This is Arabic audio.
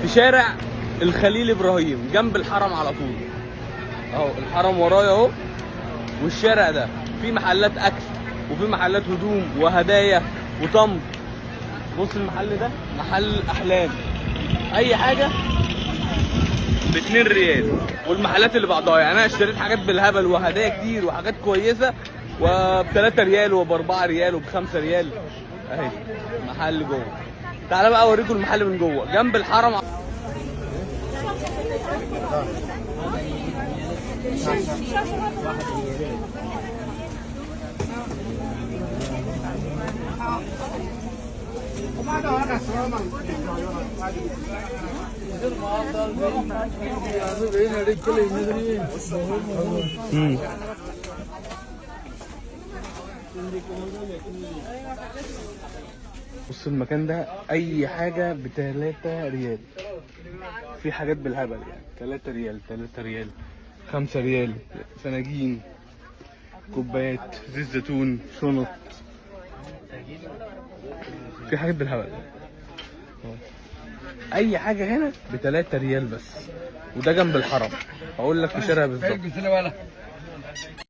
في شارع الخليل ابراهيم جنب الحرم على طول اهو. الحرم ورايا اهو، والشارع ده فيه محلات اكل وفي محلات هدوم وهدايا وتمر. بص المحل ده محل احلام، اي حاجه ب2 ريال. والمحلات اللي بعضها يعني انا اشتريت حاجات بالهبل وهدايا كتير وحاجات كويسه وب3 ريال وب4 ريال وب5 ريال اهي. محل جوه. تعالى بقى اوريكم المحل من جوه جنب الحرم. بص المكان ده اي حاجه ب3 ريال. في حاجات بالهبل يعني 3 ريال 3 ريال 5 ريال. فناجين، كوبايات، زيت زيتون، شنط، في حاجات بالهبل. اي حاجه هنا ب3 ريال بس. وده جنب الحرم، هقول لك في شارع بالظبط.